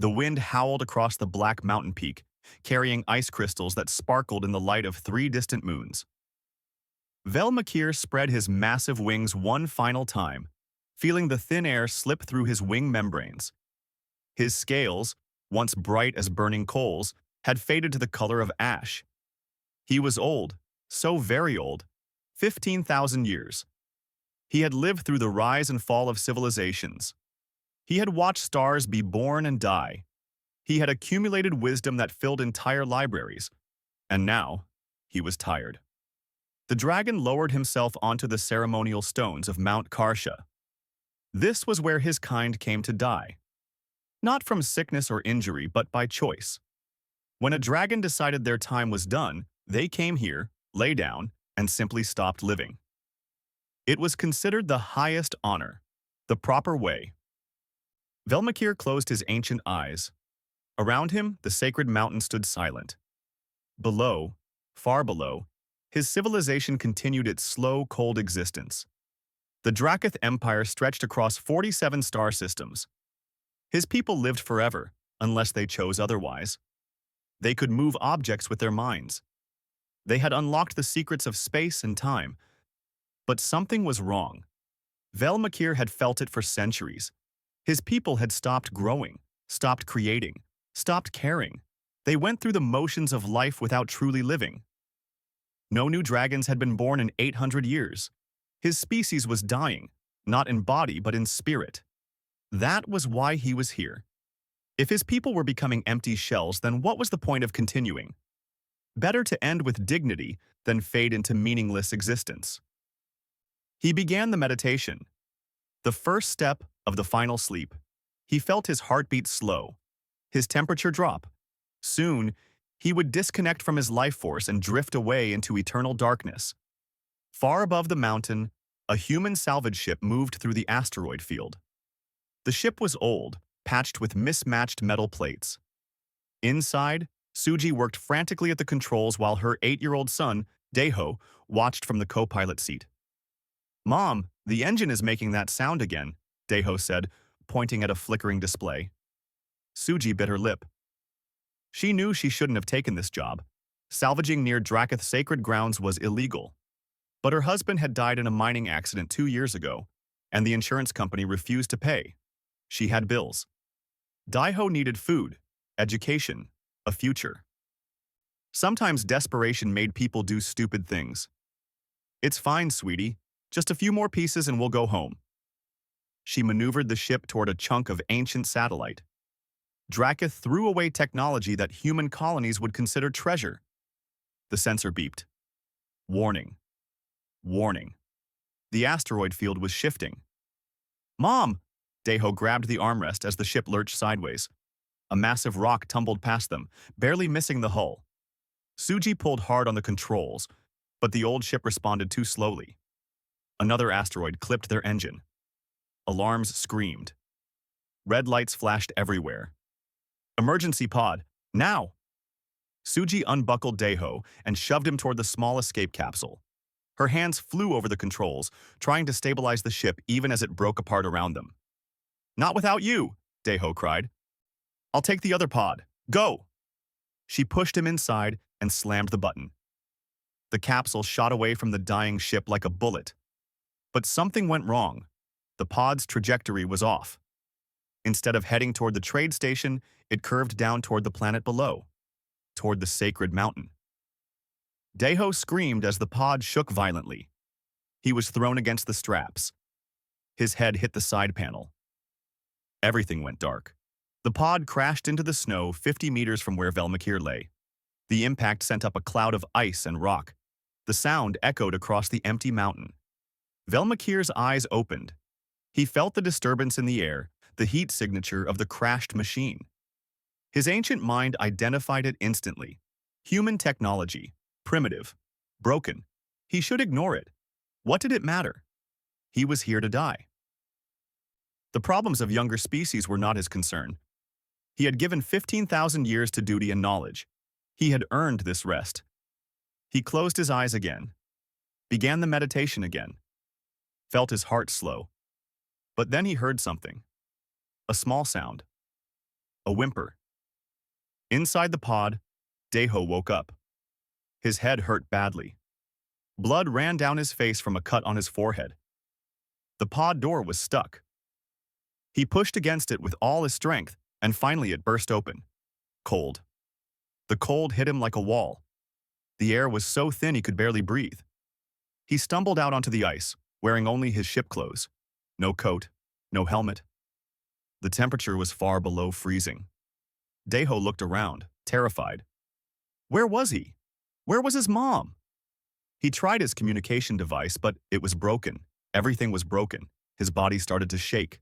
The wind howled across the black mountain peak, carrying ice crystals that sparkled in the light of three distant moons. Velmakir spread his massive wings one final time, feeling the thin air slip through his wing membranes. His scales, once bright as burning coals, had faded to the color of ash. He was old, so very old, 15,000 years. He had lived through the rise and fall of civilizations. He had watched stars be born and die. He had accumulated wisdom that filled entire libraries. And now, he was tired. The dragon lowered himself onto the ceremonial stones of Mount Karsha. This was where his kind came to die. Not from sickness or injury, but by choice. When a dragon decided their time was done, they came here, lay down, and simply stopped living. It was considered the highest honor, the proper way. Velmakir closed his ancient eyes. Around him, the sacred mountain stood silent. Below, far below, his civilization continued its slow, cold existence. The Dracath Empire stretched across 47 star systems. His people lived forever, unless they chose otherwise. They could move objects with their minds. They had unlocked the secrets of space and time. But something was wrong. Velmakir had felt it for centuries. His people had stopped growing, stopped creating, stopped caring. They went through the motions of life without truly living. No new dragons had been born in 800 years. His species was dying, not in body but in spirit. That was why he was here. If his people were becoming empty shells, then what was the point of continuing? Better to end with dignity than fade into meaningless existence. He began the meditation. The first step of the final sleep. He felt his heartbeat slow, his temperature drop. Soon, he would disconnect from his life force and drift away into eternal darkness. Far above the mountain, a human salvage ship moved through the asteroid field. The ship was old, patched with mismatched metal plates. Inside, Suji worked frantically at the controls while her 8-year-old son, Deho, watched from the co-pilot seat. "Mom, the engine is making that sound again," Deho said, pointing at a flickering display. Suji bit her lip. She knew she shouldn't have taken this job. Salvaging near Dracath sacred grounds was illegal. But her husband had died in a mining accident 2 years ago, and the insurance company refused to pay. She had bills. Daiho needed food, education, a future. Sometimes desperation made people do stupid things. "It's fine, sweetie. Just a few more pieces and we'll go home." She maneuvered the ship toward a chunk of ancient satellite. Dracath threw away technology that human colonies would consider treasure. The sensor beeped. Warning. Warning. The asteroid field was shifting. "Mom!" Deho grabbed the armrest as the ship lurched sideways. A massive rock tumbled past them, barely missing the hull. Suji pulled hard on the controls, but the old ship responded too slowly. Another asteroid clipped their engine. Alarms screamed. Red lights flashed everywhere. "Emergency pod, now!" Suji unbuckled Deho and shoved him toward the small escape capsule. Her hands flew over the controls, trying to stabilize the ship even as it broke apart around them. "Not without you!" Deho cried. "I'll take the other pod. Go!" She pushed him inside and slammed the button. The capsule shot away from the dying ship like a bullet. But something went wrong. The pod's trajectory was off. Instead of heading toward the trade station, it curved down toward the planet below, toward the sacred mountain. Deho screamed as the pod shook violently. He was thrown against the straps. His head hit the side panel. Everything went dark. The pod crashed into the snow 50 meters from where Velmakir lay. The impact sent up a cloud of ice and rock. The sound echoed across the empty mountain. Velmakir's eyes opened. He felt the disturbance in the air, the heat signature of the crashed machine. His ancient mind identified it instantly. Human technology, primitive, broken. He should ignore it. What did it matter? He was here to die. The problems of younger species were not his concern. He had given 15,000 years to duty and knowledge. He had earned this rest. He closed his eyes again, began the meditation again, felt his heart slow. But then he heard something. A small sound. A whimper. Inside the pod, Deho woke up. His head hurt badly. Blood ran down his face from a cut on his forehead. The pod door was stuck. He pushed against it with all his strength, and finally it burst open. Cold. The cold hit him like a wall. The air was so thin he could barely breathe. He stumbled out onto the ice, wearing only his ship clothes. No coat, no helmet. The temperature was far below freezing. Deho looked around, terrified. Where was he? Where was his mom? He tried his communication device, but it was broken. Everything was broken. His body started to shake.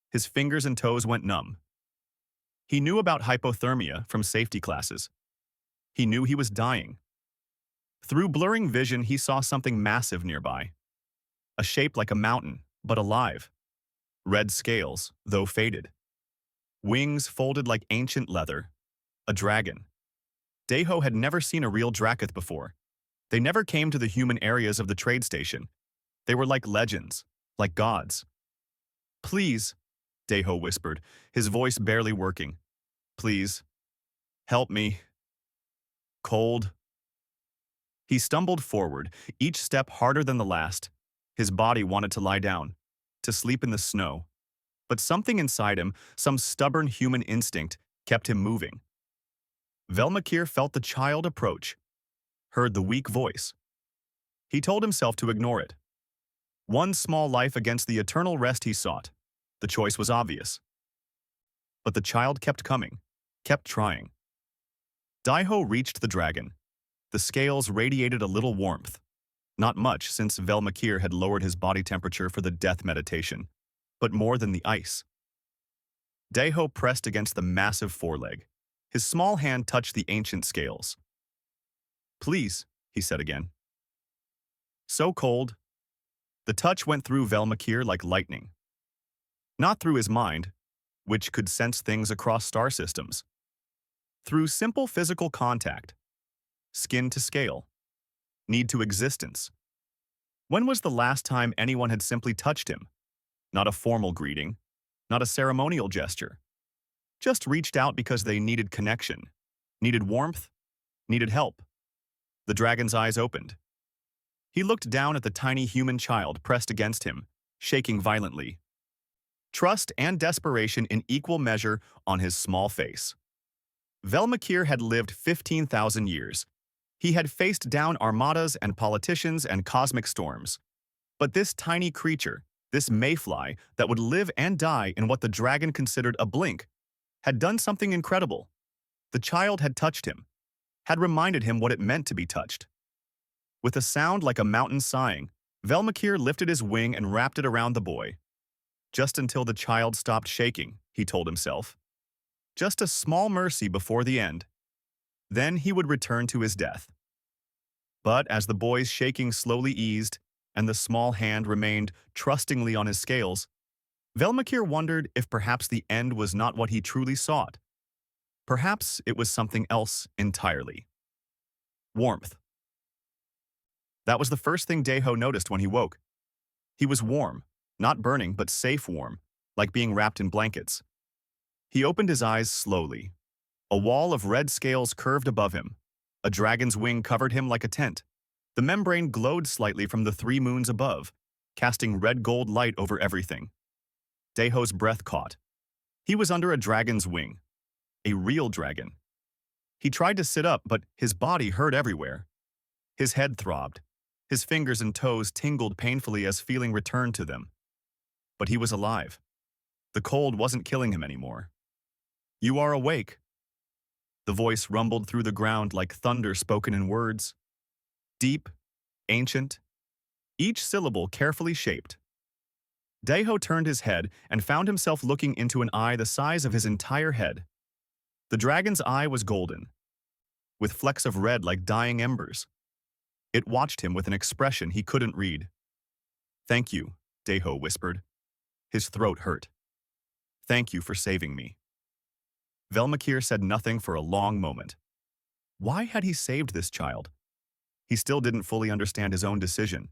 His fingers and toes went numb. He knew about hypothermia from safety classes. He knew he was dying. Through blurring vision, he saw something massive nearby. A shape like a mountain, but alive. Red scales, though faded. Wings folded like ancient leather. A dragon. Deho had never seen a real Dracath before. They never came to the human areas of the trade station. They were like legends, like gods. Please, Deho whispered, his voice barely working. Please, help me. Cold. He stumbled forward, each step harder than the last. His body wanted to lie down, to sleep in the snow. But something inside him, some stubborn human instinct, kept him moving. Velmakir felt the child approach, heard the weak voice. He told himself to ignore it. One small life against the eternal rest he sought. The choice was obvious. But the child kept coming, kept trying. Deho reached the dragon. The scales radiated a little warmth. Not much, since Velmakir had lowered his body temperature for the death meditation, but more than the ice. Deho pressed against the massive foreleg. His small hand touched the ancient scales. Please, he said again. So cold. The touch went through Velmakir like lightning. Not through his mind, which could sense things across star systems. Through simple physical contact. Skin to scale. Need to existence. When was the last time anyone had simply touched him? Not a formal greeting, not a ceremonial gesture. Just reached out because they needed connection, needed warmth, needed help. The dragon's eyes opened. He looked down at the tiny human child pressed against him, shaking violently. Trust and desperation in equal measure on his small face. Velmakir had lived 15,000 years. He had faced down armadas and politicians and cosmic storms. But this tiny creature, this mayfly that would live and die in what the dragon considered a blink, had done something incredible. The child had touched him, had reminded him what it meant to be touched. With a sound like a mountain sighing, Velmakir lifted his wing and wrapped it around the boy. Just until the child stopped shaking, he told himself. Just a small mercy before the end. Then he would return to his death. But as the boy's shaking slowly eased and the small hand remained trustingly on his scales, Velmakir wondered if perhaps the end was not what he truly sought. Perhaps it was something else entirely. Warmth. That was the first thing Deho noticed when he woke. He was warm, not burning but safe warm, like being wrapped in blankets. He opened his eyes slowly. A wall of red scales curved above him. A dragon's wing covered him like a tent. The membrane glowed slightly from the 3 moons above, casting red-gold light over everything. Deho's breath caught. He was under a dragon's wing. A real dragon. He tried to sit up, but his body hurt everywhere. His head throbbed. His fingers and toes tingled painfully as feeling returned to them. But he was alive. The cold wasn't killing him anymore. You are awake. The voice rumbled through the ground like thunder spoken in words. Deep, ancient, each syllable carefully shaped. Deho turned his head and found himself looking into an eye the size of his entire head. The dragon's eye was golden, with flecks of red like dying embers. It watched him with an expression he couldn't read. Thank you, Deho whispered. His throat hurt. Thank you for saving me. Velmakir said nothing for a long moment. Why had he saved this child? He still didn't fully understand his own decision.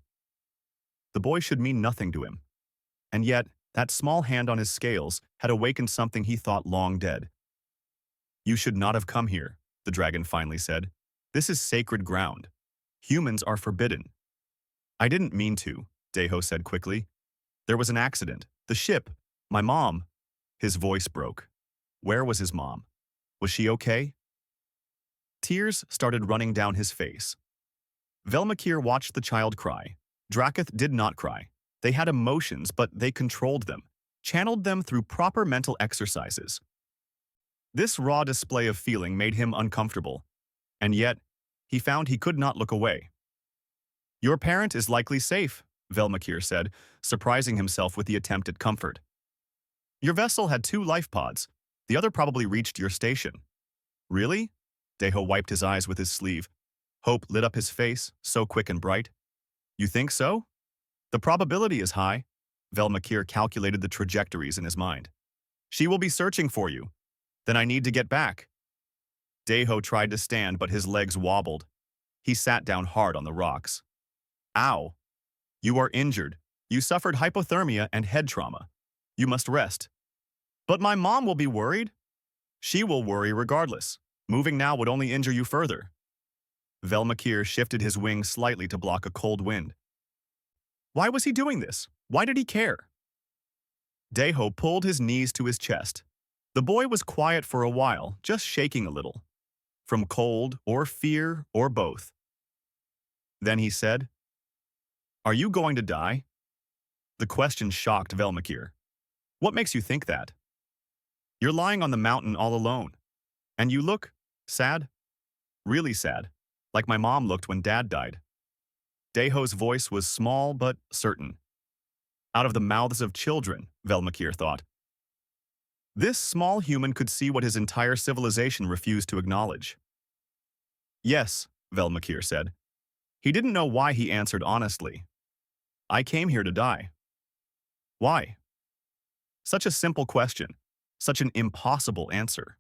The boy should mean nothing to him. And yet, That small hand on his scales had awakened something he thought long dead. "You should not have come here," the dragon finally said. "This is sacred ground. Humans are forbidden." "I didn't mean to," Deho said quickly. "There was an accident. The ship. My mom." His voice broke. Where was his mom? Was she okay? Tears started running down his face. Velmakir watched the child cry. Draketh did not cry. They had emotions, but they controlled them, channeled them through proper mental exercises. This raw display of feeling made him uncomfortable, and yet, he found he could not look away. "Your parent is likely safe," Velmakir said, surprising himself with the attempt at comfort. "Your vessel had 2 life pods. The other probably reached your station." "Really?" Deho wiped his eyes with his sleeve. Hope lit up his face, so quick and bright. "You think so?" "The probability is high." Velmakir calculated the trajectories in his mind. "She will be searching for you. Then I need to get back." Deho tried to stand, but his legs wobbled. He sat down hard on the rocks. "Ow. You are injured. You suffered hypothermia and head trauma. You must rest." "But my mom will be worried." "She will worry regardless. Moving now would only injure you further." Velmakir shifted his wings slightly to block a cold wind. Why was he doing this? Why did he care? Deho pulled his knees to his chest. The boy was quiet for a while, just shaking a little. From cold or fear or both. Then he said, "Are you going to die?" The question shocked Velmakir. "What makes you think that?" "You're lying on the mountain all alone. And you look sad. Really sad. Like my mom looked when Dad died." Deho's voice was small but certain. Out of the mouths of children, Velmakir thought. This small human could see what his entire civilization refused to acknowledge. "Yes," Velmakir said. He didn't know why he answered honestly. "I came here to die." "Why?" Such a simple question. Such an impossible answer.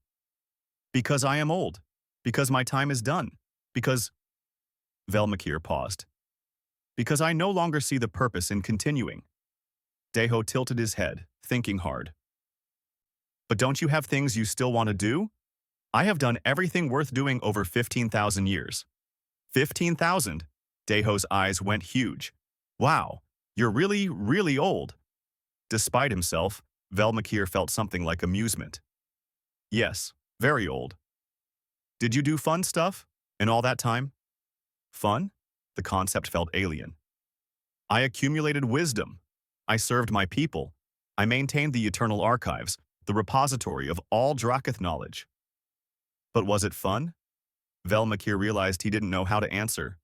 "Because I am old. Because my time is done. Because—" Velmakir paused. "Because I no longer see the purpose in continuing." Deho tilted his head, thinking hard. "But don't you have things you still want to do?" "I have done everything worth doing over 15,000 years. 15,000? Deho's eyes went huge. "Wow, you're really, really old." Despite himself, Velmakir felt something like amusement. "Yes, very old." "Did you do fun stuff in all that time?" "Fun?" The concept felt alien. "I accumulated wisdom. I served my people. I maintained the eternal archives, the repository of all Draketh knowledge." But was it fun? Velmakir realized he didn't know how to answer.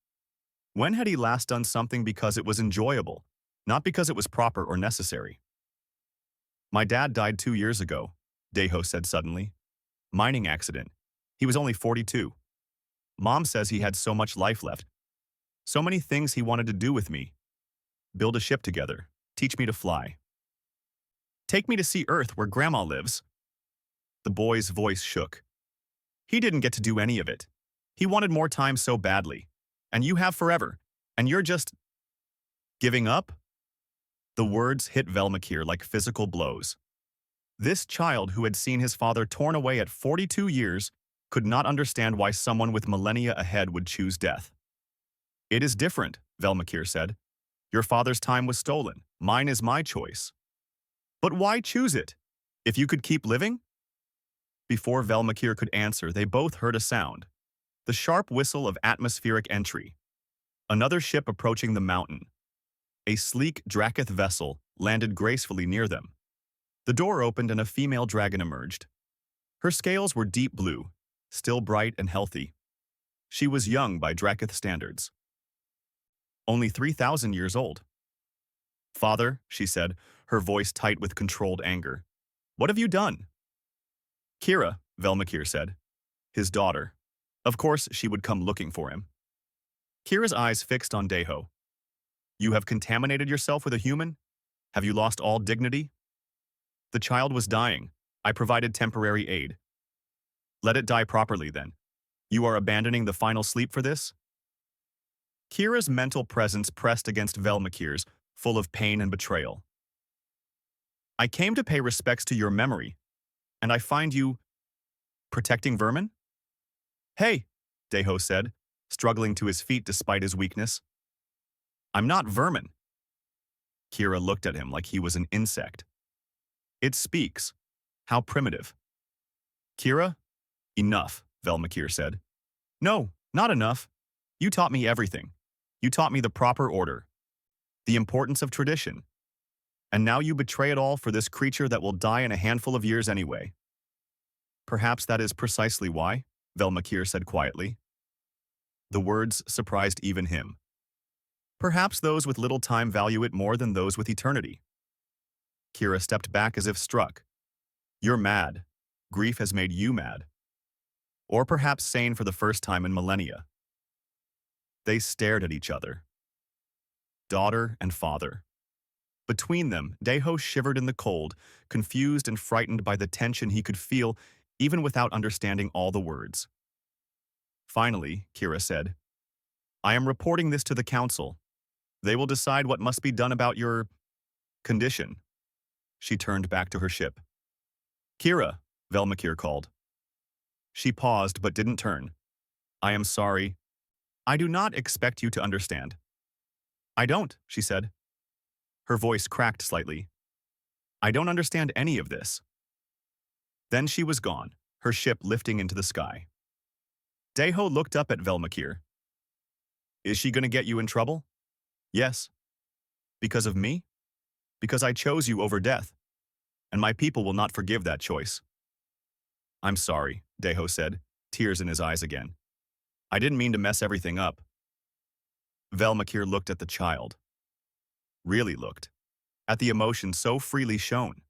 When had he last done something because it was enjoyable, not because it was proper or necessary? "My dad died 2 years ago," Deho said suddenly. "Mining accident. He was only 42. Mom says he had so much life left. So many things he wanted to do with me. Build a ship together. Teach me to fly. Take me to see Earth where Grandma lives." The boy's voice shook. "He didn't get to do any of it. He wanted more time so badly. And you have forever. And you're just giving up?" The words hit Velmakir like physical blows. This child who had seen his father torn away at 42 years could not understand why someone with millennia ahead would choose death. "It is different," Velmakir said. "Your father's time was stolen. Mine is my choice." "But why choose it? If you could keep living?" Before Velmakir could answer, they both heard a sound. The sharp whistle of atmospheric entry. Another ship approaching the mountain. A sleek Draketh vessel landed gracefully near them. The door opened and a female dragon emerged. Her scales were deep blue, still bright and healthy. She was young by Draketh standards. Only 3,000 years old. "Father," she said, her voice tight with controlled anger. "What have you done?" "Kira," Velmakir said. His daughter. Of course she would come looking for him. Kira's eyes fixed on Deho. "You have contaminated yourself with a human? Have you lost all dignity?" "The child was dying. I provided temporary aid." "Let it die properly, then. You are abandoning the final sleep for this?" Kira's mental presence pressed against Velmakir's, full of pain and betrayal. I came to pay respects to your memory, and I find you protecting vermin? Hey, Deho said, struggling to his feet despite his weakness. I'm not vermin. Kira looked at him like he was an insect. It speaks. How primitive. Kira? Enough, Velmakir said. No, not enough. You taught me everything. You taught me the proper order, the importance of tradition. And now you betray it all for this creature that will die in a handful of years anyway. Perhaps that is precisely why, Velmakir said quietly. The words surprised even him. Perhaps those with little time value it more than those with eternity. Kira stepped back as if struck. You're mad. Grief has made you mad. Or perhaps sane for the first time in millennia. They stared at each other. Daughter and father. Between them, Deho shivered in the cold, confused and frightened by the tension he could feel, even without understanding all the words. Finally, Kira said, I am reporting this to the council. They will decide what must be done about your condition. She turned back to her ship. Kira, Velmakir called. She paused but didn't turn. I am sorry. I do not expect you to understand. I don't, she said. Her voice cracked slightly. I don't understand any of this. Then she was gone, her ship lifting into the sky. Deho looked up at Velmakir. Is she going to get you in trouble? Yes. Because of me? Because I chose you over death, and my people will not forgive that choice. I'm sorry, Deho said, tears in his eyes again. I didn't mean to mess everything up. Velmakir looked at the child. Really looked. At the emotion so freely shown.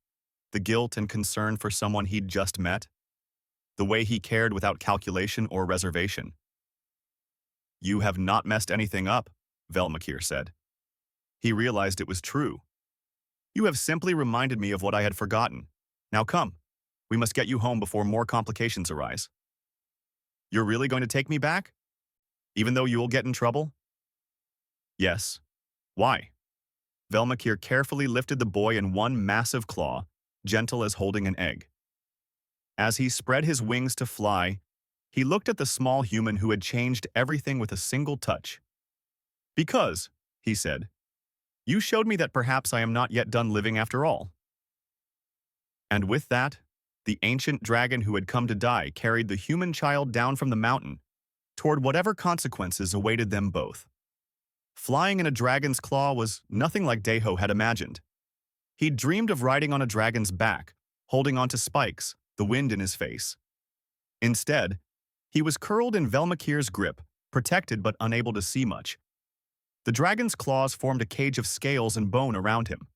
The guilt and concern for someone he'd just met. The way he cared without calculation or reservation. You have not messed anything up, Velmakir said. He realized it was true. You have simply reminded me of what I had forgotten. Now come. We must get you home before more complications arise. You're really going to take me back? Even though you'll get in trouble? Yes. Why? Velmakir carefully lifted the boy in one massive claw, gentle as holding an egg. As he spread his wings to fly, he looked at the small human who had changed everything with a single touch. Because, he said, you showed me that perhaps I am not yet done living after all. And with that, the ancient dragon who had come to die carried the human child down from the mountain toward whatever consequences awaited them both. Flying in a dragon's claw was nothing like Deho had imagined. He'd dreamed of riding on a dragon's back, holding onto spikes, the wind in his face. Instead, he was curled in Velmakir's grip, protected but unable to see much. The dragon's claws formed a cage of scales and bone around him.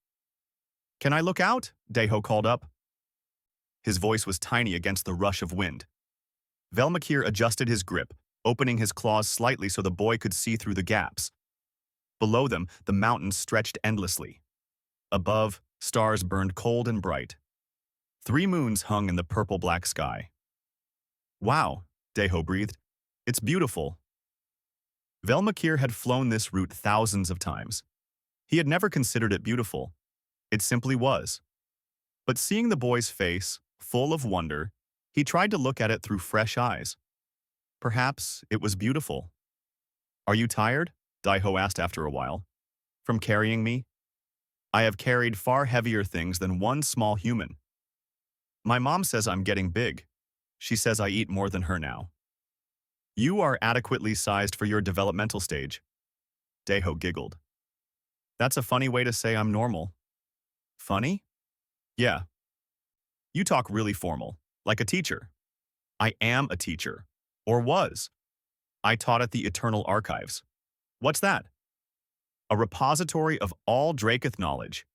Can I look out? Deho called up. His voice was tiny against the rush of wind. Velmakir adjusted his grip, opening his claws slightly so the boy could see through the gaps. Below them, the mountains stretched endlessly. Above, stars burned cold and bright. 3 moons hung in the purple-black sky. Wow, Deho breathed. It's beautiful. Velmakir had flown this route thousands of times. He had never considered it beautiful. It simply was. But seeing the boy's face, full of wonder, he tried to look at it through fresh eyes. Perhaps it was beautiful. Are you tired? Deho asked after a while. From carrying me? I have carried far heavier things than one small human. My mom says I'm getting big. She says I eat more than her now. You are adequately sized for your developmental stage. Deho giggled. That's a funny way to say I'm normal. Funny? Yeah. You talk really formal, like a teacher. I am a teacher. Or was. I taught at the Eternal Archives. What's that? A repository of all Dracoth knowledge.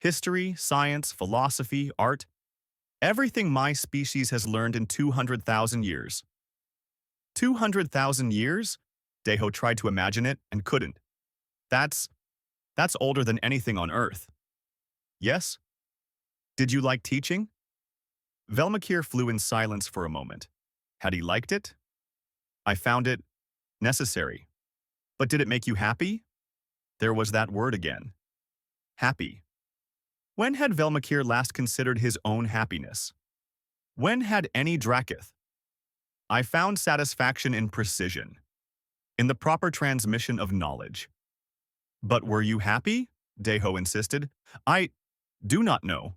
History, science, philosophy, art. Everything my species has learned in 200,000 years. 200,000 years? Deho tried to imagine it and couldn't. That's older than anything on Earth. Yes? Did you like teaching? Velmakir flew in silence for a moment. Had he liked it? I found it necessary. But did it make you happy? There was that word again. Happy. When had Velmakir last considered his own happiness? When had any Draketh? I found satisfaction in precision, in the proper transmission of knowledge. But were you happy? Deho insisted. I do not know.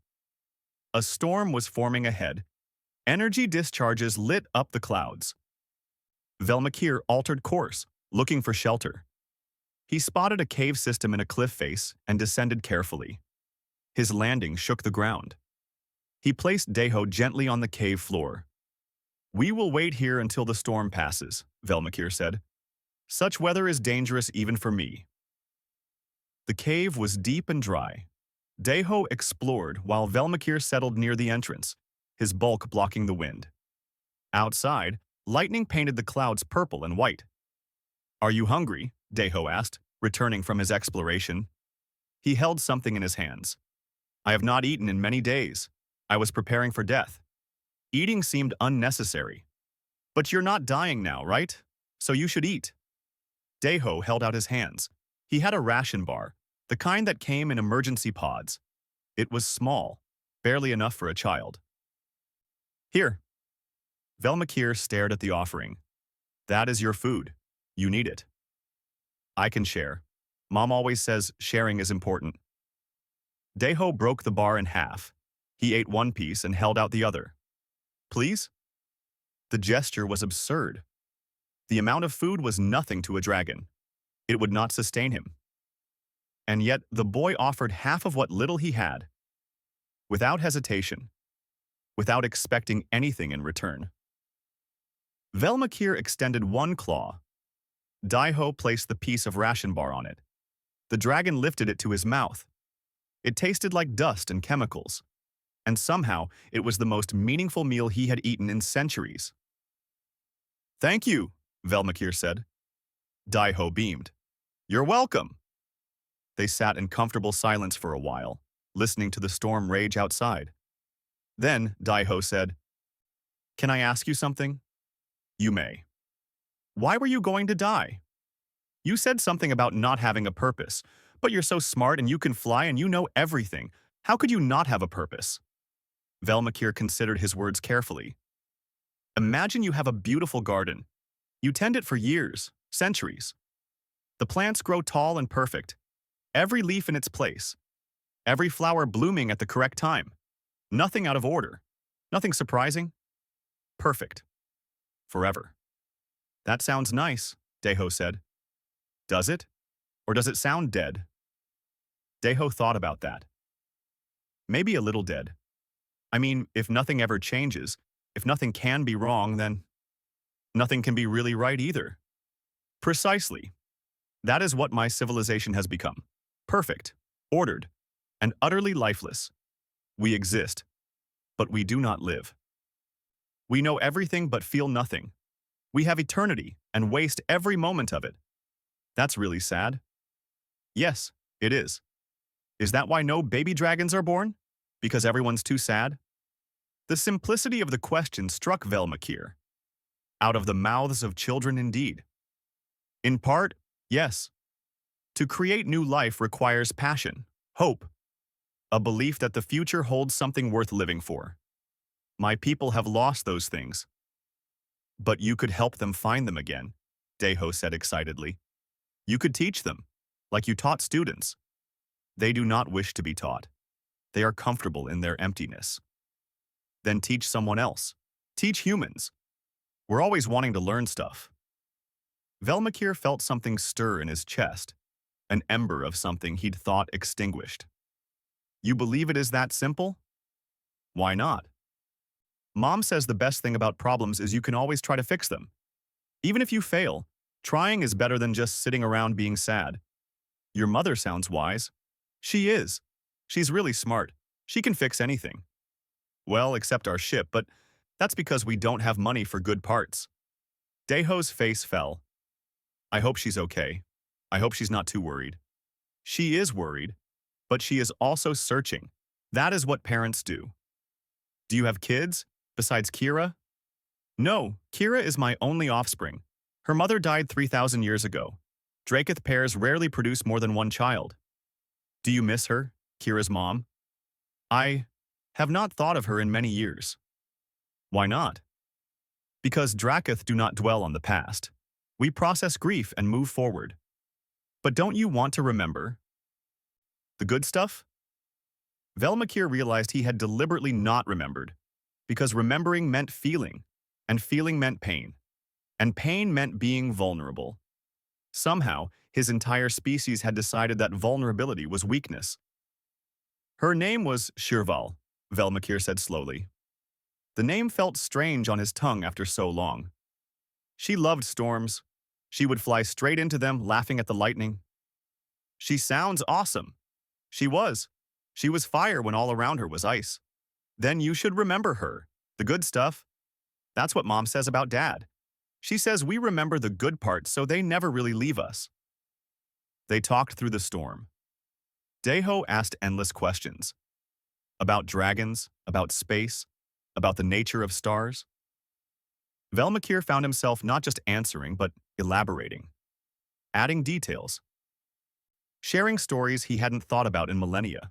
A storm was forming ahead. Energy discharges lit up the clouds. Velmakir altered course, looking for shelter. He spotted a cave system in a cliff face and descended carefully. His landing shook the ground. He placed Deho gently on the cave floor. We will wait here until the storm passes, Velmakir said. Such weather is dangerous even for me. The cave was deep and dry. Deho explored while Velmakir settled near the entrance, his bulk blocking the wind. Outside, lightning painted the clouds purple and white. Are you hungry? Deho asked, returning from his exploration. He held something in his hands. I have not eaten in many days. I was preparing for death. Eating seemed unnecessary. But you're not dying now, right? So you should eat. Deho held out his hands. He had a ration bar, the kind that came in emergency pods. It was small, barely enough for a child. Here. Velmakir stared at the offering. That is your food. You need it. I can share. Mom always says sharing is important. Deho broke the bar in half. He ate one piece and held out the other. Please? The gesture was absurd. The amount of food was nothing to a dragon. It would not sustain him. And yet the boy offered half of what little he had. Without hesitation. Without expecting anything in return. Velmakir extended one claw. Deho placed the piece of ration bar on it. The dragon lifted it to his mouth. It tasted like dust and chemicals. And somehow, it was the most meaningful meal he had eaten in centuries. Thank you, Velmakir said. Deho beamed. You're welcome. They sat in comfortable silence for a while, listening to the storm rage outside. Then, Deho said, Can I ask you something? You may. Why were you going to die? You said something about not having a purpose, but you're so smart and you can fly and you know everything. How could you not have a purpose? Velmakir considered his words carefully. Imagine you have a beautiful garden. You tend it for years, centuries. The plants grow tall and perfect, every leaf in its place, every flower blooming at the correct time. Nothing out of order, nothing surprising. Perfect. Forever. That sounds nice, Deho said. Does it? Or does it sound dead? Deho thought about that. Maybe a little dead. I mean, if nothing ever changes, if nothing can be wrong, then nothing can be really right either. Precisely. That is what my civilization has become. Perfect, ordered, and utterly lifeless. We exist, but we do not live. We know everything but feel nothing. We have eternity and waste every moment of it. That's really sad. Yes, it is. Is that why no baby dragons are born? Because everyone's too sad? The simplicity of the question struck Velmakir. Out of the mouths of children indeed. In part, yes. To create new life requires passion, hope, a belief that the future holds something worth living for. My people have lost those things. But you could help them find them again, Deho said excitedly. You could teach them, like you taught students. They do not wish to be taught. They are comfortable in their emptiness. Then teach someone else. Teach humans. We're always wanting to learn stuff. Velmakir felt something stir in his chest, an ember of something he'd thought extinguished. You believe it is that simple? Why not? Mom says the best thing about problems is you can always try to fix them. Even if you fail, trying is better than just sitting around being sad. Your mother sounds wise. She is. She's really smart. She can fix anything. Well, except our ship, but that's because we don't have money for good parts. Deho's face fell. I hope she's okay. I hope she's not too worried. She is worried, but she is also searching. That is what parents do. Do you have kids, besides Kira? No, Kira is my only offspring. Her mother died 3,000 years ago. Draketh pairs rarely produce more than one child. Do you miss her, Kira's mom? I have not thought of her in many years. Why not? Because Dracath do not dwell on the past. We process grief and move forward. But don't you want to remember the good stuff? Velmakir realized he had deliberately not remembered, because remembering meant feeling, and feeling meant pain, and pain meant being vulnerable. Somehow, his entire species had decided that vulnerability was weakness. Her name was Shirval, Velmakir said slowly. The name felt strange on his tongue after so long. She loved storms. She would fly straight into them, laughing at the lightning. She sounds awesome. She was. She was fire when all around her was ice. Then you should remember her. The good stuff. That's what Mom says about Dad. She says we remember the good parts so they never really leave us. They talked through the storm. Deho asked endless questions. About dragons, about space, about the nature of stars. Velmakir found himself not just answering, but elaborating. Adding details. Sharing stories he hadn't thought about in millennia.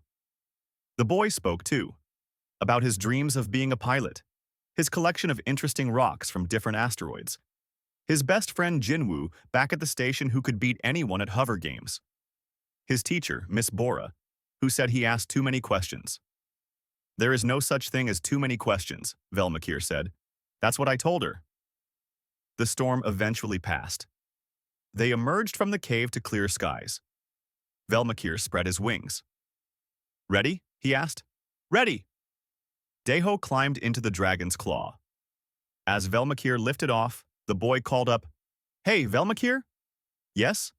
The boy spoke too. About his dreams of being a pilot. His collection of interesting rocks from different asteroids. His best friend Jinwoo back at the station who could beat anyone at hover games. His teacher, Miss Bora, who said he asked too many questions. There is no such thing as too many questions, Velmakir said. That's what I told her. The storm eventually passed. They emerged from the cave to clear skies. Velmakir spread his wings. Ready? He asked. Ready! Deho climbed into the dragon's claw. As Velmakir lifted off, the boy called up, Hey, Velmakir? Yes?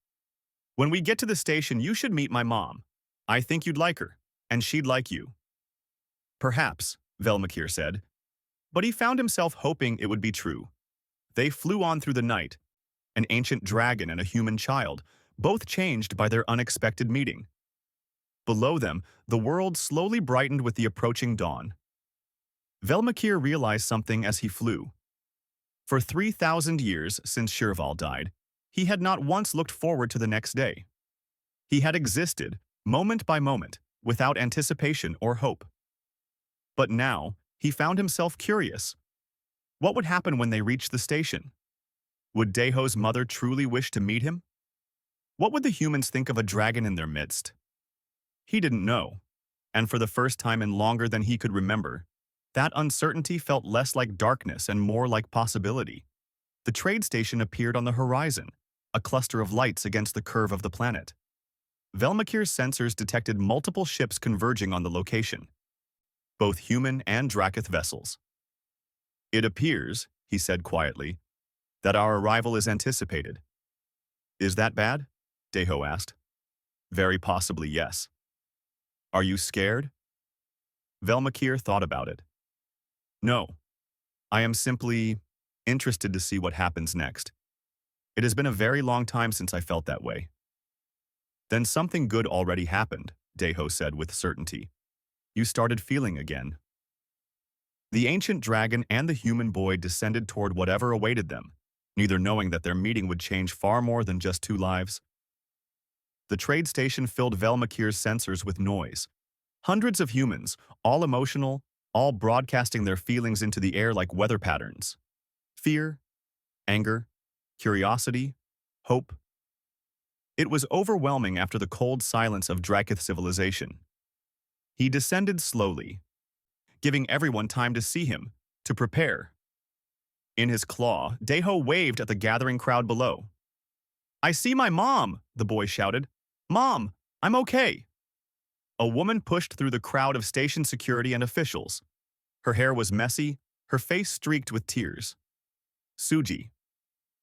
When we get to the station, you should meet my mom. I think you'd like her, and she'd like you. Perhaps, Velmakir said, but he found himself hoping it would be true. They flew on through the night, an ancient dragon and a human child, both changed by their unexpected meeting. Below them, the world slowly brightened with the approaching dawn. Velmakir realized something as he flew. For 3,000 years since Shirval died, he had not once looked forward to the next day. He had existed, moment by moment, without anticipation or hope. But now, he found himself curious. What would happen when they reached the station? Would Deho's mother truly wish to meet him? What would the humans think of a dragon in their midst? He didn't know, and for the first time in longer than he could remember, that uncertainty felt less like darkness and more like possibility. The trade station appeared on the horizon, a cluster of lights against the curve of the planet. Velmakir's sensors detected multiple ships converging on the location, both human and Dracath vessels. It appears, he said quietly, that our arrival is anticipated. Is that bad? Deho asked. Very possibly, yes. Are you scared? Velmakir thought about it. No. I am simply interested to see what happens next. It has been a very long time since I felt that way. Then something good already happened, Deho said with certainty. You started feeling again. The ancient dragon and the human boy descended toward whatever awaited them, neither knowing that their meeting would change far more than just 2 lives. The trade station filled Velmakir's sensors with noise. Hundreds of humans, all emotional, all broadcasting their feelings into the air like weather patterns. Fear, anger, curiosity, hope. It was overwhelming after the cold silence of Dracath civilization. He descended slowly, giving everyone time to see him, to prepare. In his claw, Deho waved at the gathering crowd below. I see my mom, the boy shouted. Mom, I'm okay. A woman pushed through the crowd of station security and officials. Her hair was messy, her face streaked with tears. Suji.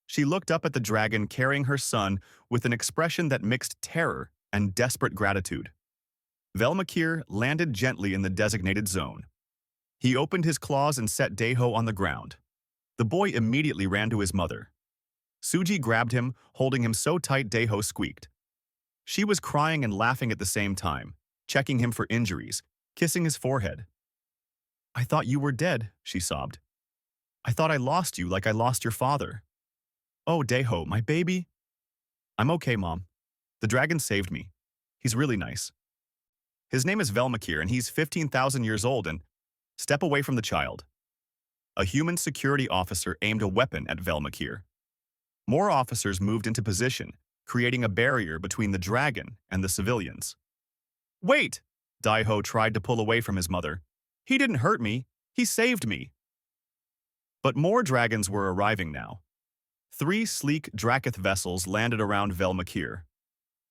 She looked up at the dragon carrying her son with an expression that mixed terror and desperate gratitude. Velmakir landed gently in the designated zone. He opened his claws and set Deho on the ground. The boy immediately ran to his mother. Suji grabbed him, holding him so tight Deho squeaked. She was crying and laughing at the same time, checking him for injuries, kissing his forehead. I thought you were dead, she sobbed. I thought I lost you like I lost your father. Oh, Deho, my baby. I'm okay, Mom. The dragon saved me. He's really nice. His name is Velmakir, and he's 15,000 years old, and step away from the child. A human security officer aimed a weapon at Velmakir. More officers moved into position, creating a barrier between the dragon and the civilians. Wait! Daiho tried to pull away from his mother. He didn't hurt me. He saved me. But more dragons were arriving now. 3 sleek Drakith vessels landed around Velmakir.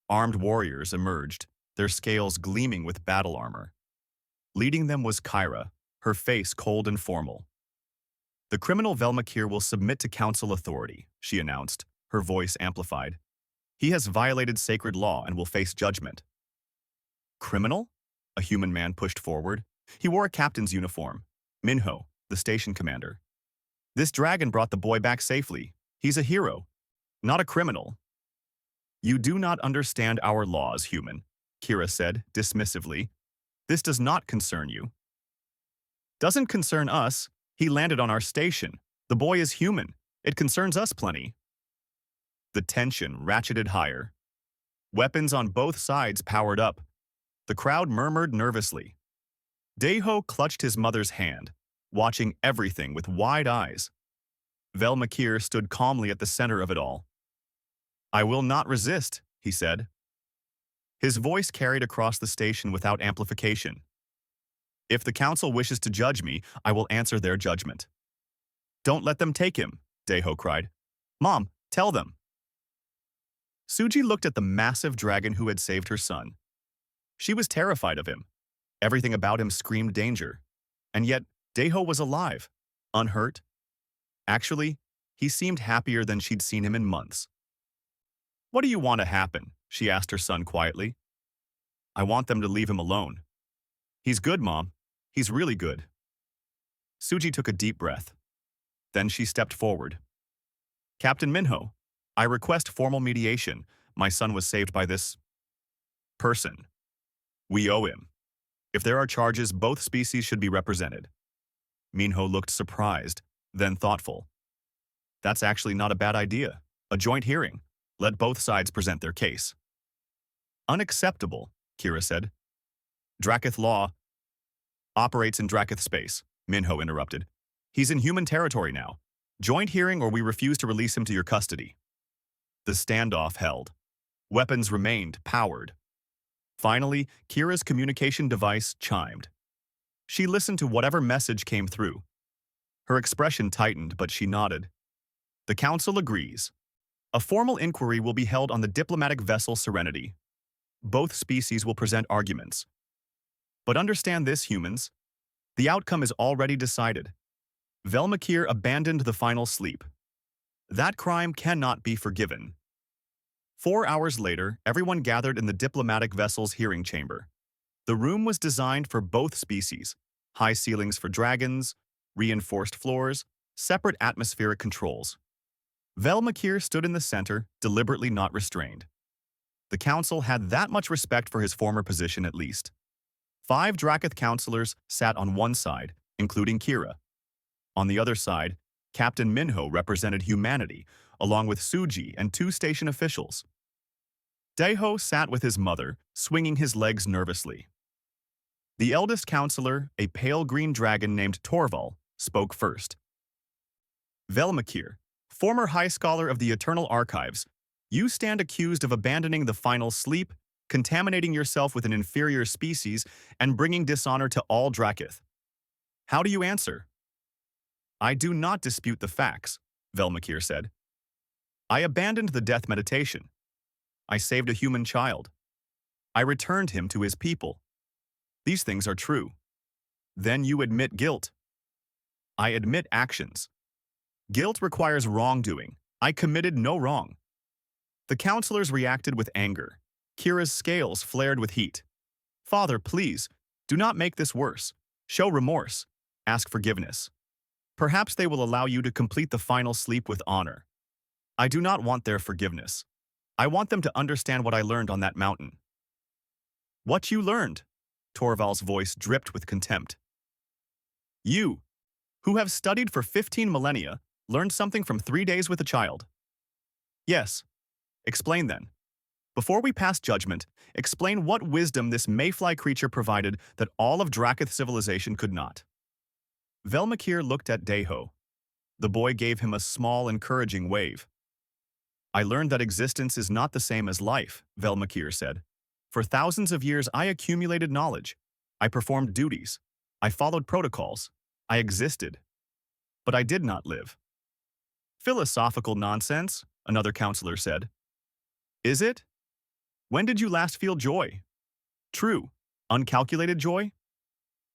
Armed warriors emerged, their scales gleaming with battle armor. Leading them was Kyra, her face cold and formal. The criminal Velmakir will submit to council authority, she announced, her voice amplified. He has violated sacred law and will face judgment. Criminal? A human man pushed forward. He wore a captain's uniform. Minho, the station commander. This dragon brought the boy back safely. He's a hero, not a criminal. You do not understand our laws, human, Kira said dismissively. This does not concern you. Doesn't concern us. He landed on our station. The boy is human. It concerns us plenty. The tension ratcheted higher. Weapons on both sides powered up. The crowd murmured nervously. Daiho clutched his mother's hand, watching everything with wide eyes. Velmakir stood calmly at the center of it all. I will not resist, he said. His voice carried across the station without amplification. If the council wishes to judge me, I will answer their judgment. Don't let them take him, Daiho cried. Mom, tell them. Suji looked at the massive dragon who had saved her son. She was terrified of him. Everything about him screamed danger. And yet, Daiho was alive, unhurt. Actually, he seemed happier than she'd seen him in months. What do you want to happen? She asked her son quietly. I want them to leave him alone. He's good, Mom. He's really good. Suji took a deep breath. Then she stepped forward. Captain Minho, I request formal mediation. My son was saved by this person. We owe him. If there are charges, both species should be represented. Minho looked surprised, then thoughtful. That's actually not a bad idea. A joint hearing. Let both sides present their case. Unacceptable, Kira said. Drakith law operates in Drakith space, Minho interrupted. He's in human territory now. Joint hearing or we refuse to release him to your custody. The standoff held. Weapons remained powered. Finally, Kira's communication device chimed. She listened to whatever message came through. Her expression tightened, but she nodded. The council agrees. A formal inquiry will be held on the diplomatic vessel Serenity. Both species will present arguments. But understand this, humans. The outcome is already decided. Velmakir abandoned the final sleep. That crime cannot be forgiven. 4 hours later, everyone gathered in the diplomatic vessel's hearing chamber. The room was designed for both species. High ceilings for dragons, reinforced floors, separate atmospheric controls. Velmakir stood in the center, deliberately not restrained. The council had that much respect for his former position at least. 5 Drakith counselors sat on one side, including Kira. On the other side, Captain Minho represented humanity, along with Suji and 2 station officials. Daiho sat with his mother, swinging his legs nervously. The eldest counselor, a pale green dragon named Torval, spoke first. Velmakir, former High Scholar of the Eternal Archives, you stand accused of abandoning the final sleep, contaminating yourself with an inferior species, and bringing dishonor to all Drakith. How do you answer? I do not dispute the facts, Velmakir said. I abandoned the death meditation. I saved a human child. I returned him to his people. These things are true. Then you admit guilt. I admit actions. Guilt requires wrongdoing. I committed no wrong. The counselors reacted with anger. Kira's scales flared with heat. Father, please, do not make this worse. Show remorse. Ask forgiveness. Perhaps they will allow you to complete the final sleep with honor. I do not want their forgiveness. I want them to understand what I learned on that mountain. What you learned? Torval's voice dripped with contempt. You, who have studied for 15 millennia, learned something from 3 days with a child. Yes. Explain then. Before we pass judgment, explain what wisdom this mayfly creature provided that all of Dracoth civilization could not. Velmakir looked at Deho. The boy gave him a small, encouraging wave. I learned that existence is not the same as life, Velmakir said. For thousands of years I accumulated knowledge. I performed duties. I followed protocols. I existed. But I did not live. Philosophical nonsense, another counselor said. Is it? When did you last feel joy? True, uncalculated joy?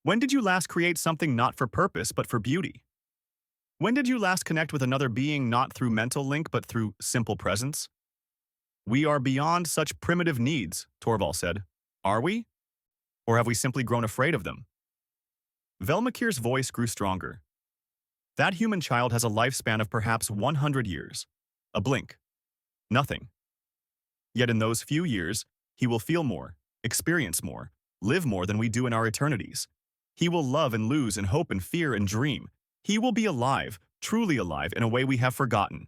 When did you last create something not for purpose but for beauty? When did you last connect with another being not through mental link but through simple presence? We are beyond such primitive needs, Torvald said. Are we? Or have we simply grown afraid of them? Velmakir's voice grew stronger. That human child has a lifespan of perhaps 100 years. A blink. Nothing. Yet in those few years, he will feel more, experience more, live more than we do in our eternities. He will love and lose and hope and fear and dream. He will be alive, truly alive in a way we have forgotten.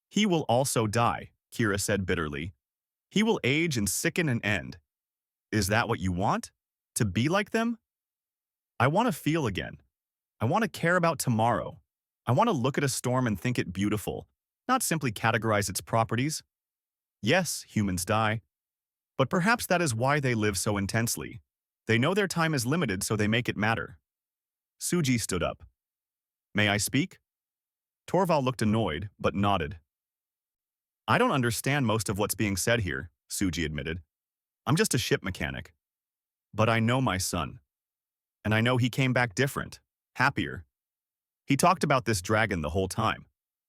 He will also die, Kira said bitterly. He will age and sicken and end. Is that what you want? To be like them? I want to feel again. I want to care about tomorrow. I want to look at a storm and think it beautiful, not simply categorize its properties. Yes, humans die. But perhaps that is why they live so intensely. They know their time is limited, so they make it matter. Suji stood up. May I speak? Torvald looked annoyed, but nodded. I don't understand most of what's being said here, Suji admitted. I'm just a ship mechanic. But I know my son. And I know he came back different, happier. He talked about this dragon the whole time,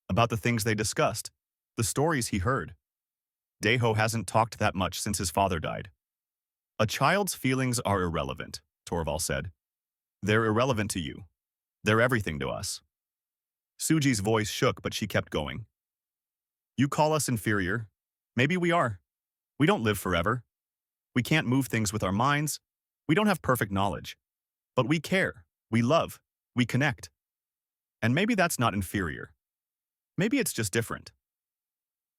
about the things they discussed, the stories he heard. Deho hasn't talked that much since his father died. A child's feelings are irrelevant, Torvald said. They're irrelevant to you. They're everything to us. Suji's voice shook, but she kept going. You call us inferior. Maybe we are. We don't live forever. We can't move things with our minds. We don't have perfect knowledge. But we care. We love. We connect. And maybe that's not inferior. Maybe it's just different.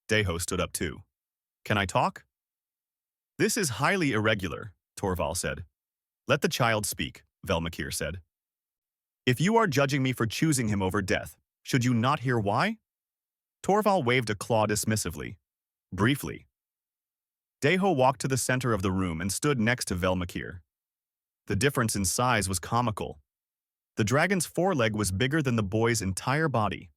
Deho stood up too. Can I talk? This is highly irregular, Torvald said. Let the child speak, Velmakir said. If you are judging me for choosing him over death, should you not hear why? Torvald waved a claw dismissively. Briefly. Deho walked to the center of the room and stood next to Velmakir. The difference in size was comical. The dragon's foreleg was bigger than the boy's entire body.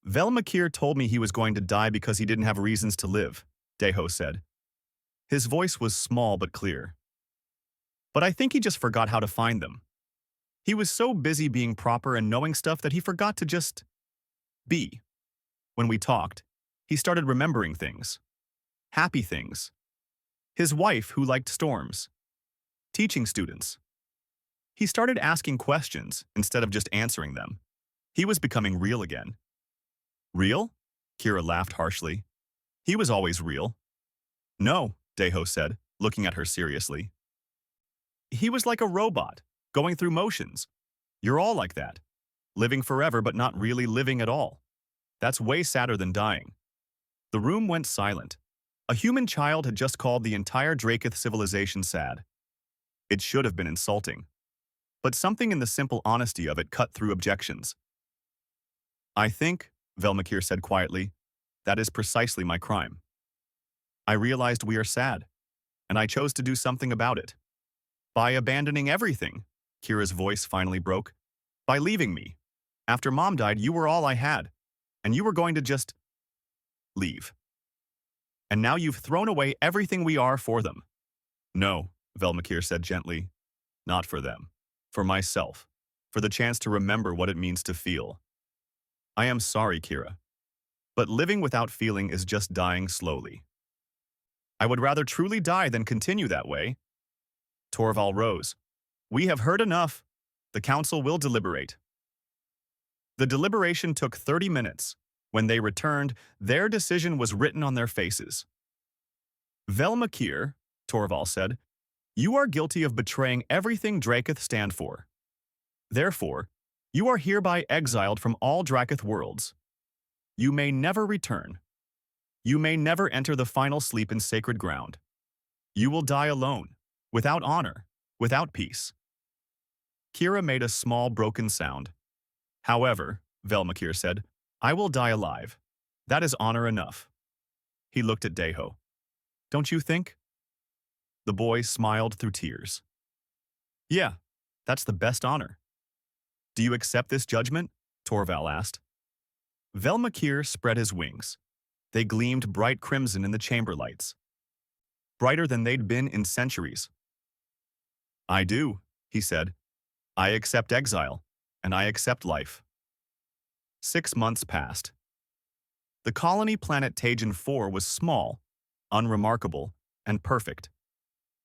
Velmakir told me he was going to die because he didn't have reasons to live, Deho said. His voice was small but clear. But I think he just forgot how to find them. He was so busy being proper and knowing stuff that he forgot to just be. When we talked, he started remembering things. Happy things. His wife who liked storms. Teaching students. He started asking questions instead of just answering them. He was becoming real again. Real? Kira laughed harshly. He was always real. No, Deho said, looking at her seriously. He was like a robot, going through motions. You're all like that. Living forever but not really living at all. That's way sadder than dying. The room went silent. A human child had just called the entire Dracoth civilization sad. It should have been insulting. But something in the simple honesty of it cut through objections. I think, Velmakir said quietly, that is precisely my crime. I realized we are sad, and I chose to do something about it. By abandoning everything, Kira's voice finally broke. By leaving me. After Mom died, you were all I had, and you were going to just leave. And now you've thrown away everything we are for them. No, Velmakir said gently. Not for them. For myself. For the chance to remember what it means to feel. I am sorry, Kira. But living without feeling is just dying slowly. I would rather truly die than continue that way. Torvald rose. We have heard enough. The council will deliberate. The deliberation took 30 minutes. When they returned, their decision was written on their faces. Velmakir, Torvald said, you are guilty of betraying everything Dracoth stand for. Therefore, you are hereby exiled from all Dracoth worlds. You may never return. You may never enter the final sleep in sacred ground. You will die alone, without honor, without peace. Kira made a small broken sound. However, Velmakir said, I will die alive. That is honor enough. He looked at Deho. Don't you think? The boy smiled through tears. Yeah, that's the best honor. Do you accept this judgment? Torval asked. Velmakir spread his wings. They gleamed bright crimson in the chamber lights. Brighter than they'd been in centuries. I do, he said. I accept exile, and I accept life. 6 months passed. The colony planet Tajan 4 was small, unremarkable, and perfect.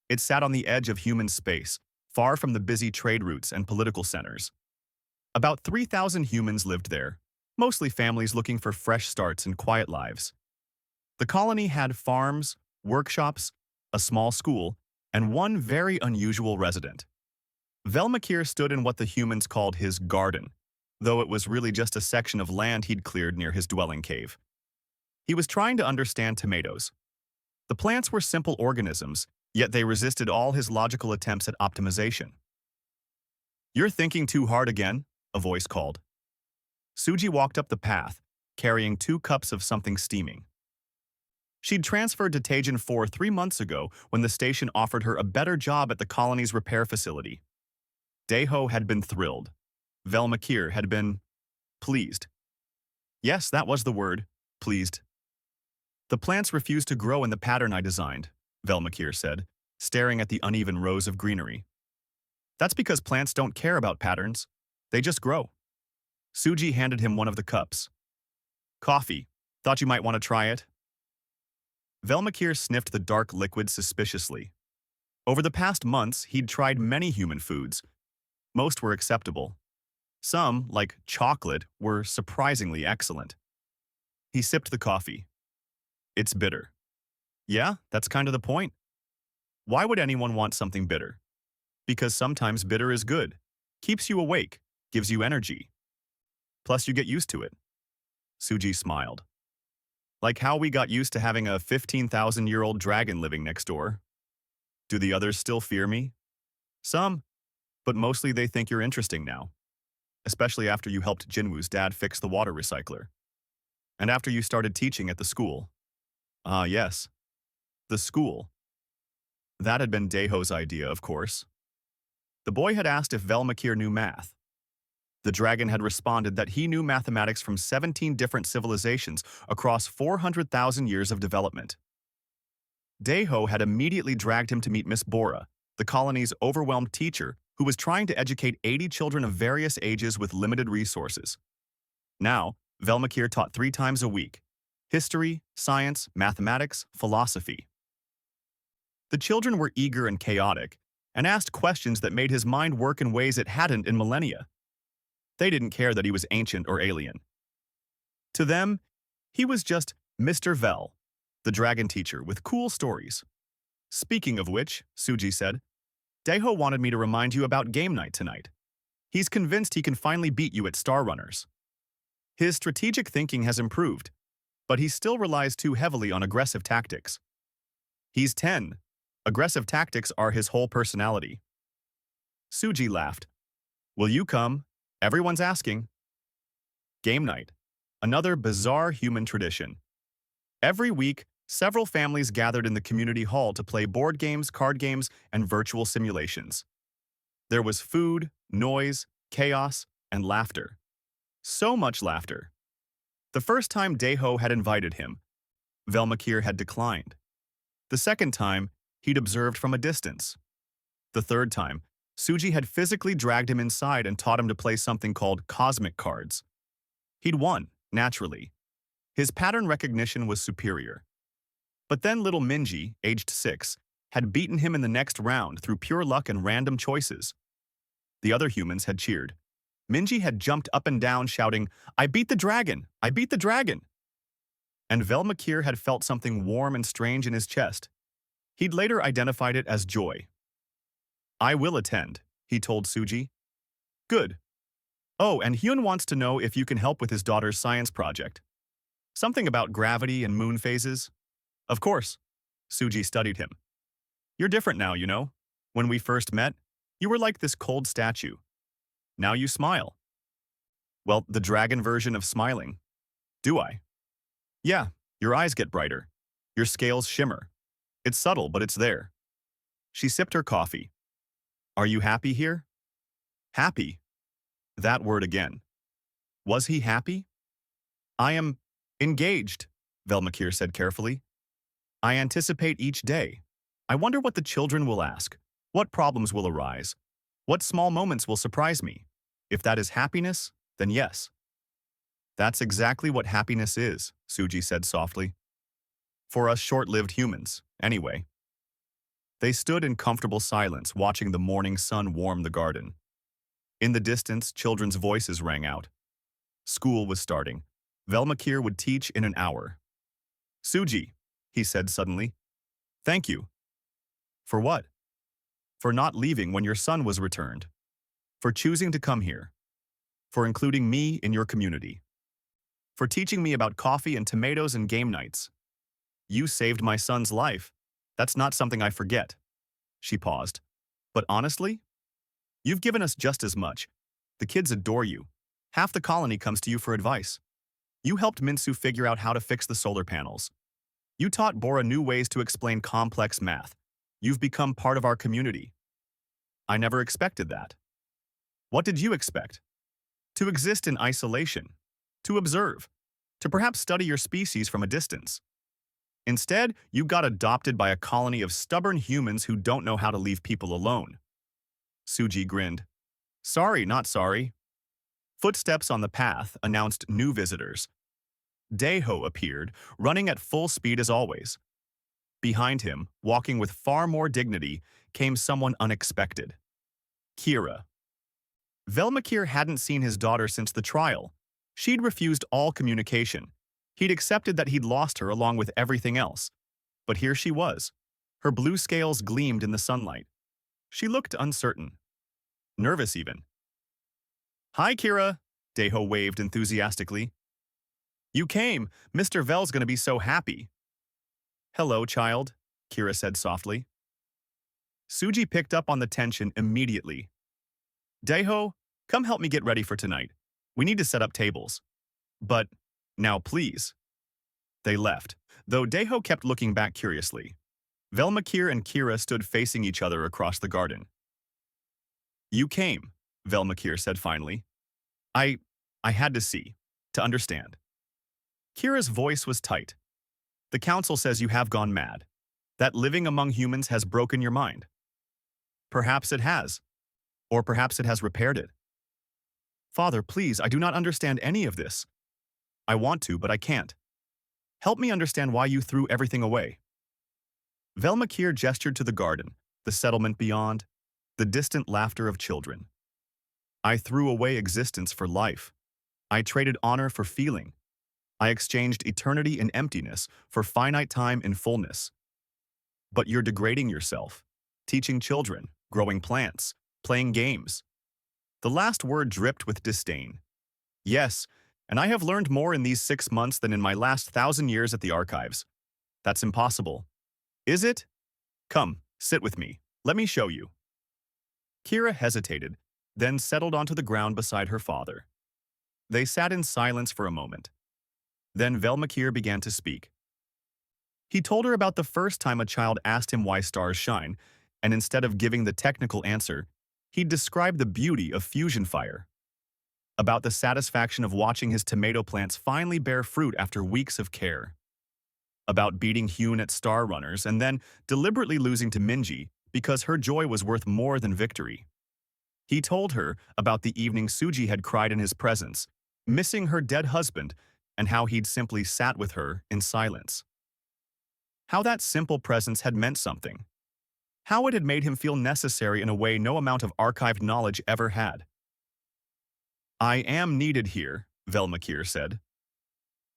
It sat on the edge of human space, far from the busy trade routes and political centers. About 3,000 humans lived there, mostly families looking for fresh starts and quiet lives. The colony had farms, workshops, a small school, and one very unusual resident. Velmakir stood in what the humans called his garden, though it was really just a section of land he'd cleared near his dwelling cave. He was trying to understand tomatoes. The plants were simple organisms, yet they resisted all his logical attempts at optimization. You're thinking too hard again, a voice called. Suji walked up the path, carrying 2 cups of something steaming. She'd transferred to Tajan 4 3 months ago when the station offered her a better job at the colony's repair facility. Deho had been thrilled. Velmakir had been pleased. Yes, that was the word, pleased. The plants refused to grow in the pattern I designed, Velmakir said, staring at the uneven rows of greenery. That's because plants don't care about patterns. They just grow. Suji handed him one of the cups. Coffee. Thought you might want to try it? Velmakir sniffed the dark liquid suspiciously. Over the past months, he'd tried many human foods. Most were acceptable. Some, like chocolate, were surprisingly excellent. He sipped the coffee. It's bitter. Yeah, that's kind of the point. Why would anyone want something bitter? Because sometimes bitter is good. Keeps you awake, gives you energy. Plus you get used to it. Suji smiled. Like how we got used to having a 15,000-year-old dragon living next door. Do the others still fear me? Some, but mostly they think you're interesting now. Especially after you helped Jinwoo's dad fix the water recycler. And after you started teaching at the school. Ah, yes. The school. That had been Deho's idea, of course. The boy had asked if Velmakir knew math. The dragon had responded that he knew mathematics from 17 different civilizations across 400,000 years of development. Deho had immediately dragged him to meet Miss Bora, the colony's overwhelmed teacher who was trying to educate 80 children of various ages with limited resources. Now, Velmakir taught 3 times a week: history, science, mathematics, philosophy. The children were eager and chaotic, and asked questions that made his mind work in ways it hadn't in millennia. They didn't care that he was ancient or alien. To them, he was just Mr. Vel, the dragon teacher with cool stories. Speaking of which, Suji said, Deho wanted me to remind you about game night tonight. He's convinced he can finally beat you at Star Runners. His strategic thinking has improved, but he still relies too heavily on aggressive tactics. He's 10. Aggressive tactics are his whole personality. Suji laughed. Will you come? Everyone's asking. Game night. Another bizarre human tradition. Every week, several families gathered in the community hall to play board games, card games, and virtual simulations. There was food, noise, chaos, and laughter. So much laughter. The first time Deho had invited him, Velmakir had declined. The second time, he'd observed from a distance. The third time, Suji had physically dragged him inside and taught him to play something called cosmic cards. He'd won, naturally. His pattern recognition was superior. But then little Minji, aged 6, had beaten him in the next round through pure luck and random choices. The other humans had cheered. Minji had jumped up and down shouting, I beat the dragon! I beat the dragon! And Velmakir had felt something warm and strange in his chest. He'd later identified it as joy. I will attend, he told Suji. Good. Oh, and Hyun wants to know if you can help with his daughter's science project. Something about gravity and moon phases? Of course. Suji studied him. You're different now, you know. When we first met, you were like this cold statue. Now you smile. Well, the dragon version of smiling. Do I? Yeah, your eyes get brighter. Your scales shimmer. It's subtle, but it's there. She sipped her coffee. Are you happy here? Happy? That word again. Was he happy? I am engaged, Velmakir said carefully. I anticipate each day. I wonder what the children will ask, what problems will arise, what small moments will surprise me. If that is happiness, then yes. That's exactly what happiness is, Suji said softly. For us short-lived humans, anyway. They stood in comfortable silence, watching the morning sun warm the garden. In the distance, children's voices rang out. School was starting. Velmakir would teach in an hour. Suji, he said suddenly. Thank you. For what? For not leaving when your son was returned. For choosing to come here. For including me in your community. For teaching me about coffee and tomatoes and game nights. You saved my son's life. That's not something I forget. She paused. But honestly, you've given us just as much. The kids adore you. Half the colony comes to you for advice. You helped Minsu figure out how to fix the solar panels. You taught Bora new ways to explain complex math. You've become part of our community. I never expected that. What did you expect? To exist in isolation. To observe. To perhaps study your species from a distance. Instead, you got adopted by a colony of stubborn humans who don't know how to leave people alone. Suji grinned. Sorry, not sorry. Footsteps on the path announced new visitors. Daeho appeared, running at full speed as always. Behind him, walking with far more dignity, came someone unexpected. Kira. Velmakir hadn't seen his daughter since the trial. She'd refused all communication. He'd accepted that he'd lost her along with everything else. But here she was. Her blue scales gleamed in the sunlight. She looked uncertain. Nervous even. Hi, Kira, Daeho waved enthusiastically. You came. Mr. Vel's gonna be so happy. Hello, child, Kira said softly. Suji picked up on the tension immediately. Daeho, come help me get ready for tonight. We need to set up tables. But, now please. They left, though Daeho kept looking back curiously. Velmakir and Kira stood facing each other across the garden. You came, Velmakir said finally. I had to see, to understand. Kira's voice was tight. The council says you have gone mad, that living among humans has broken your mind. Perhaps it has, or perhaps it has repaired it. Father, please, I do not understand any of this. I want to, but I can't. Help me understand why you threw everything away. Velmakir gestured to the garden, the settlement beyond, the distant laughter of children. I threw away existence for life. I traded honor for feeling. I exchanged eternity in emptiness for finite time in fullness. But you're degrading yourself, teaching children, growing plants, playing games. The last word dripped with disdain. Yes, and I have learned more in these 6 months than in my last 1,000 years at the archives. That's impossible. Is it? Come, sit with me. Let me show you. Kira hesitated, then settled onto the ground beside her father. They sat in silence for a moment. Then Velmakir began to speak. He told her about the first time a child asked him why stars shine, and instead of giving the technical answer, he described the beauty of fusion fire. About the satisfaction of watching his tomato plants finally bear fruit after weeks of care. About beating Hyun at Star Runners and then deliberately losing to Minji because her joy was worth more than victory. He told her about the evening Suji had cried in his presence, missing her dead husband, and how he'd simply sat with her in silence. How that simple presence had meant something. How it had made him feel necessary in a way no amount of archived knowledge ever had. I am needed here, Velmakir said.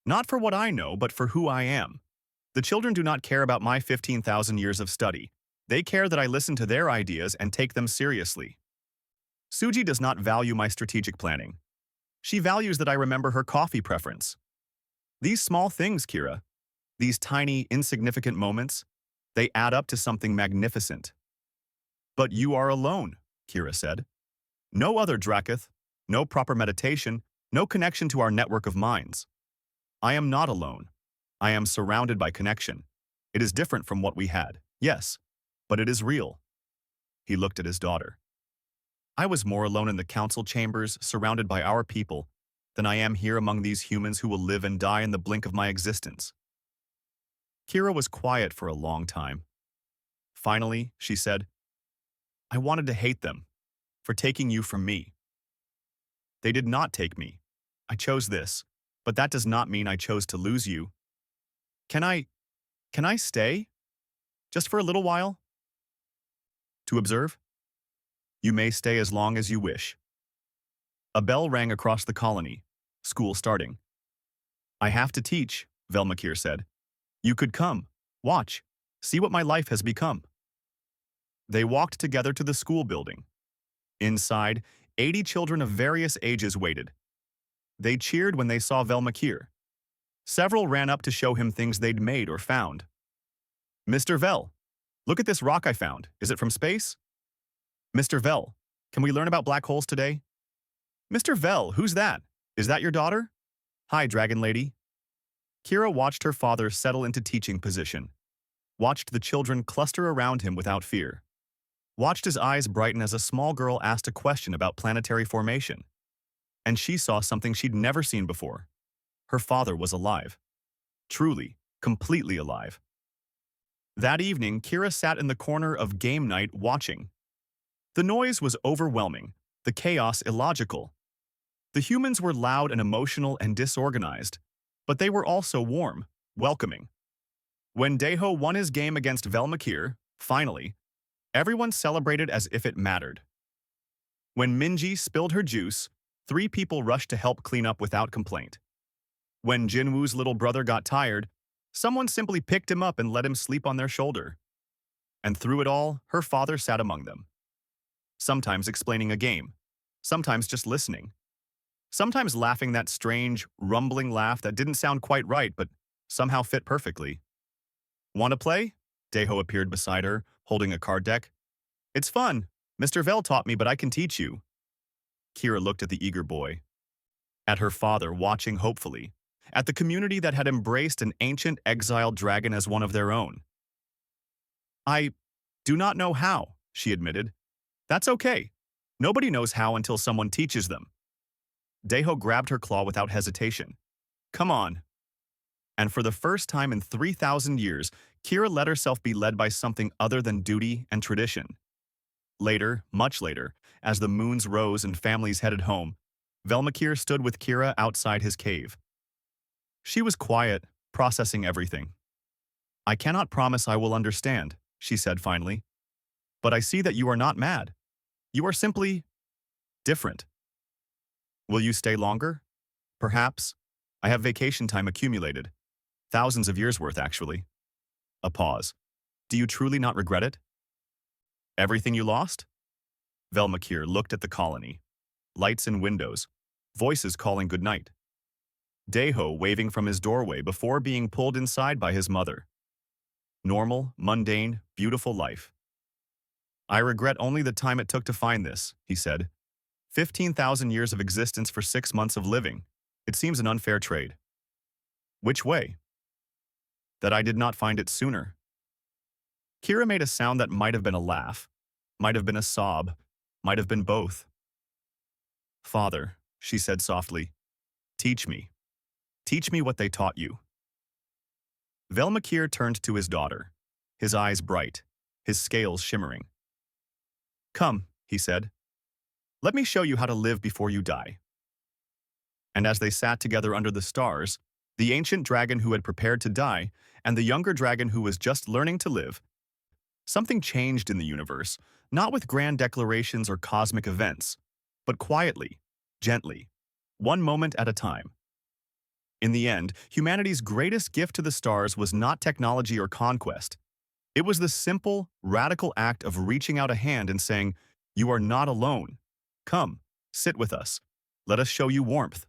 Not for what I know, but for who I am. The children do not care about my 15,000 years of study. They care that I listen to their ideas and take them seriously. Suji does not value my strategic planning. She values that I remember her coffee preference. These small things, Kira, these tiny, insignificant moments, they add up to something magnificent. But you are alone, Kira said. No other Dracath, no proper meditation, no connection to our network of minds. I am not alone. I am surrounded by connection. It is different from what we had, yes, but it is real. He looked at his daughter. I was more alone in the council chambers, surrounded by our people, than I am here among these humans who will live and die in the blink of my existence. Kira was quiet for a long time. Finally, she said, I wanted to hate them for taking you from me. They did not take me. I chose this, but that does not mean I chose to lose you. Can I stay? Just for a little while? To observe? You may stay as long as you wish. A bell rang across the colony. School starting. I have to teach, Velmakir said. You could come, watch, see what my life has become. They walked together to the school building. Inside, 80 children of various ages waited. They cheered when they saw Velmakir. Several ran up to show him things they'd made or found. Mr. Vel, look at this rock I found. Is it from space? Mr. Vel, can we learn about black holes today? Mr. Vel, who's that? Is that your daughter? Hi, Dragon Lady. Kira watched her father settle into teaching position. Watched the children cluster around him without fear. Watched his eyes brighten as a small girl asked a question about planetary formation. And she saw something she'd never seen before. Her father was alive. Truly, completely alive. That evening, Kira sat in the corner of game night watching. The noise was overwhelming, the chaos illogical. The humans were loud and emotional and disorganized, but they were also warm, welcoming. When Deho won his game against Velmakir, finally, everyone celebrated as if it mattered. When Minji spilled her juice, 3 people rushed to help clean up without complaint. When Jinwoo's little brother got tired, someone simply picked him up and let him sleep on their shoulder. And through it all, her father sat among them. Sometimes explaining a game, sometimes just listening. Sometimes laughing that strange, rumbling laugh that didn't sound quite right but somehow fit perfectly. Want to play? Deho appeared beside her, holding a card deck. It's fun. Mr. Vel taught me, but I can teach you. Kira looked at the eager boy. At her father, watching hopefully. At the community that had embraced an ancient exiled dragon as one of their own. I do not know how, she admitted. That's okay. Nobody knows how until someone teaches them. Deho grabbed her claw without hesitation. Come on. And for the first time in 3,000 years, Kira let herself be led by something other than duty and tradition. Later, much later, as the moons rose and families headed home, Velmakir stood with Kira outside his cave. She was quiet, processing everything. I cannot promise I will understand, she said finally. But I see that you are not mad. You are simply different. Will you stay longer? Perhaps. I have vacation time accumulated. Thousands of years' worth, actually. A pause. Do you truly not regret it? Everything you lost? Velmakir looked at the colony. Lights in windows. Voices calling goodnight. Deho waving from his doorway before being pulled inside by his mother. Normal, mundane, beautiful life. I regret only the time it took to find this, he said. 15,000 years of existence for 6 months of living. It seems an unfair trade. Which way? That I did not find it sooner. Kira made a sound that might have been a laugh, might have been a sob, might have been both. Father, she said softly, teach me. Teach me what they taught you. Velmakir turned to his daughter, his eyes bright, his scales shimmering. Come, he said. Let me show you how to live before you die. And as they sat together under the stars, the ancient dragon who had prepared to die and the younger dragon who was just learning to live, something changed in the universe, not with grand declarations or cosmic events, but quietly, gently, one moment at a time. In the end, humanity's greatest gift to the stars was not technology or conquest. It was the simple, radical act of reaching out a hand and saying, "You are not alone. Come, sit with us. Let us show you warmth."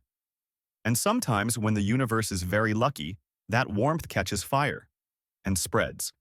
And sometimes when the universe is very lucky, that warmth catches fire and spreads.